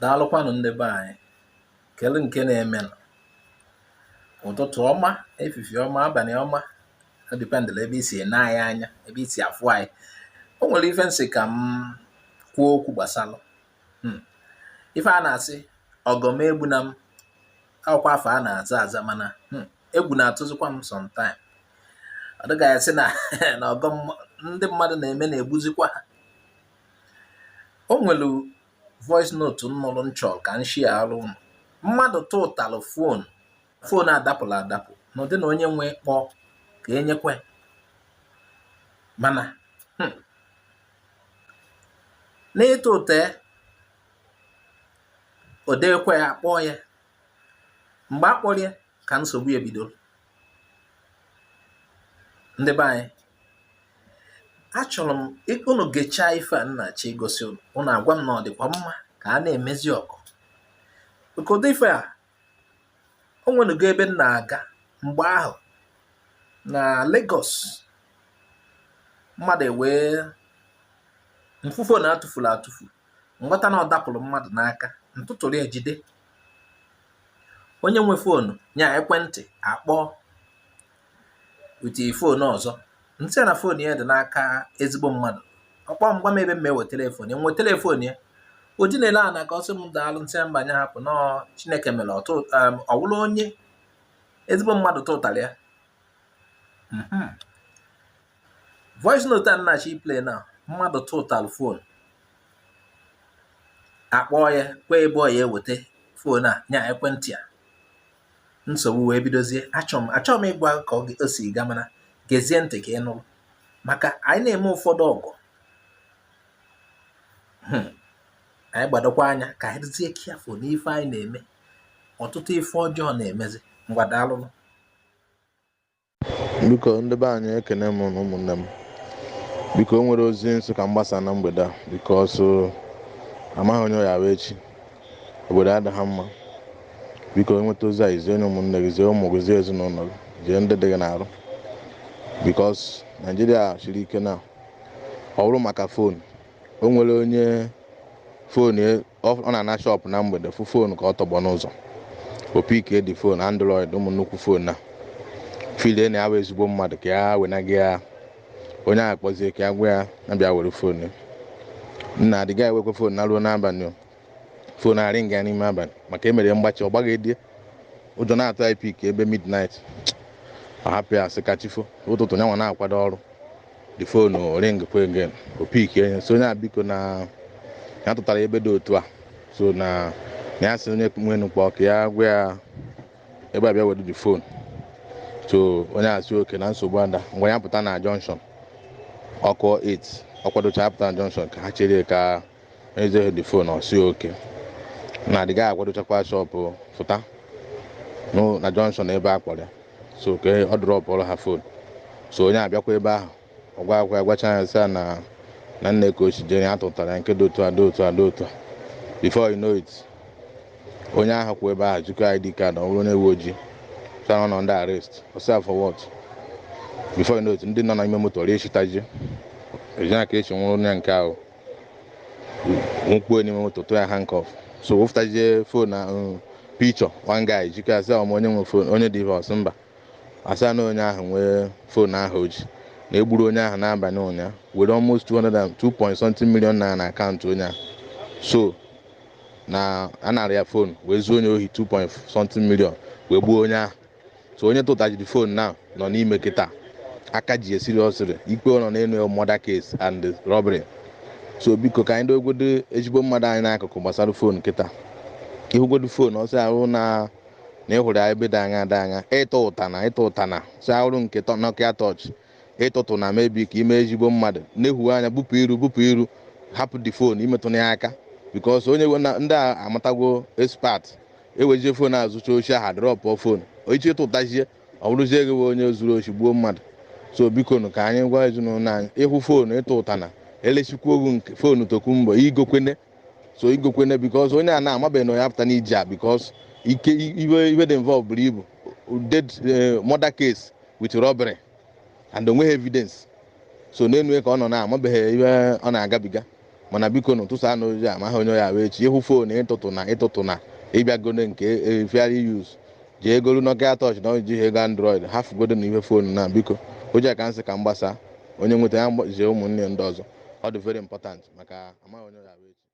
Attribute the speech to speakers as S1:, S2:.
S1: Daalụkwanụ ndị be anyị. Kele nke na-eme ụtụtụ ọma, efifie ọma, abalị ọma. Ọ dipendịla ebe isi ene anyị anya, ebe isi afụ anyị. O nwere ife nsị ka m kwuo okwu gbasalụ. Ife a na-asị ọgọm egbu na m akwụkwọ afọ a na-aza aza, mana egwu na-atụzikwa m sometime. Ọ dịga ya sị na ọgọm ndị mmadụ na-eme na-egbuzikwa ha. O nwere voice note nnụrụ nchọ ka m shie alụ ụnụ. Mmadụ tụtalụ fon adapụla adapụ n'ụdị na onye nwe kpọọ ka enyekwe, mana n'ịtụ ụtọ odekwe ya kpọọ ya. Mgbe a kpọrọ ya ka nsogbu ebido. Ndị be anyị, achọrọ m unu gechaa ife a nnachi igosi unu agwa m na ọ dịkwa mma ka a na-emezi ọgụ. Okodo ife a o nwenugo ebe m na-aga mgbe ahụ na Lagos. Mmadụ ewee mfụfụ na atụfuru atụfu, nghọta na ọ dapụrụ mmadụ n'aka, ntụtụrụ ya jide onye nwe fonu nya ekwentị akpọ uti fonu ọzọ. Ntị na fonu ya dị n'aka ezigbo mmadụ. Ọkpọ m gwa m ebe m ewe telefon ya, nwe telefon ya o ji na-ele ana ka ọ sị m daalụ, ntị mbanye hapụ nọ Chineke mere ọwụrụ onye ezigbo mmadụ tụtara ya. Voice note a nnachi play na mmadụ tụtalụ fon akpọ ya kwe ebe ọ ya eweta fon a nya ekwentị a. Nsogbu wee bidozie. Achọrọ m ịgwa ka o si ga, mana gezie ntị ka ị nụrụ, maka anyị na-eme ụfọdụ ọgụ. Anyị gbadokwa anya ka anyị dịzie kiafụ n'ife anyị na-eme. Ọtụtụ ife ọjọọ na-emezi. Mgbada alụlụ.
S2: Biko ndị be anyị ekene m na ụmụnne m, biko o nwere ozi nsọ ka mgbasa na mgbede a, biko ọsọ amaghị onye ya wee echi obodo adịghị mma. Biko enweta ozi a izie onye ụmụnne gị, zie ụmụ gị, zie ezinụlọ gị, zie ndị dị gị n'arụ, bikos Naijiria siri ike na ọ bụrụ maka fon. O nwere onye fon ọ na-ana shọpụ na mgbede fụ fon ka ọ tọgbọ n'ụzọ, opike dị fon Android, ụmụ nnukwu fon na file na awa ezigbo mmadụ ka ya wenagị ya. Onye ahụ kpọzie ka ya gwa ya na bịa were fon ya. Nna adịghị ewekwe fon na ruo n'abalị, fon arị nga n'ime abalị maka emere mgbachi ọ gbaghị edie. Ụjọ na-atụ ya pik ebe midnight, ọ hapụ ya sị kachifo ụtụtụ nyanwa na-akwado ọrụ, the fonu ring kwe again opik enye. So onye a biko na ya tụtara ebe dị otu a, so na ya sị onye nwenu kpọọ ka ya gwa ya ebe a bịa were the fon. So onye a sị oke na nsogbu ada, ngwa ya pụta na junction ọkụ 8 ọkwadocha apụta na junction ka ha chere ka ezeghe the fon. Ọ sị oke na adịghị akwadochakwa shọpụ fụta na junction ebe a kpọrọ ya. So ka ọ drọpụrụ ha fon. So onye abịakwa ebe ahụ ọgwa akwa ya gwacha ya sị na nne ka ochi jere ya tụtara ya nke dị otu a dị otu a dị otu a. Before you know it, onye ahụ kwa ebe ahụ jikọ ID card ọ bụrụ onye uwe ojii so nọ ndị arrest. Ọsị for what? Before you know it, ndị nọ n'ime moto rie chitaji ejina ka echi nwụrụ onye nke ahụ nwụkpuo n'ime moto tụọ ya handcuff. So wụfụtazie fon na picture one guy jikọ asị onye nwe fon, onye divorce mba asa na onye ahụ nwee fon ahụ oji na egburu onye ahụ n'abalị ụnyaahụ were almost 2.something million na akaụntụ onye ahụ. So na a nara ya fon wee zuo onye ohi 2.something million wee gbuo onye ahụ. So onye tụtajiri fon na nọ n'ime kịta aka ji esiriọsịrị ikpe nọ n'elu murder case and robbery. So biko ka anyị dogodo ezigbo mmadụ anyị n'akụkụ gbasara fon kịta. Ịhụgodo fon ọsị ahụ na ịhụrụ ya ebe dị anya ịtụ ụtana sị ahụrụ nke Nokia touch ịtụtụ na mebi ka ime ezigbo mmadụ na-ehu anya bupụ iru hapụ dị fon imetụ ya aka. Bikos onye ndị a amatago expert ewezie fon azụcha ochi aha drọpụ fon oiche ịtụtazie ọ bụrụzie gị onye zuru ochi gbuo mmadụ. So biko ka anyị gwa ezinụlọ anyị ịhụ fon ịtụ ụtana elechikwa ogu nke fon toku mbọ igokwene. So igokwene bikos onye a na-amabeghị na ya pụta n'ije a, bikos ike iwe dị involved buru ibu dead murder case with robbery and onweghị evidence. So n'enu ka ọ nọ na amabeghị ihe ọ na-agabiga. mana biko na tụsa na ozi amaghị onye ya wee chi ịhụ foonu ịtụtụ na ịbịagodo nke efiari use jee egolu Nokia touch na ojighị ego Android hafụgodo na ihe foonu na biko oji aka nsị ka m gbasa onye nweta ya zie ụmụnne ndị ọzọ ọ dị very important maka amaghị onye ya wee chi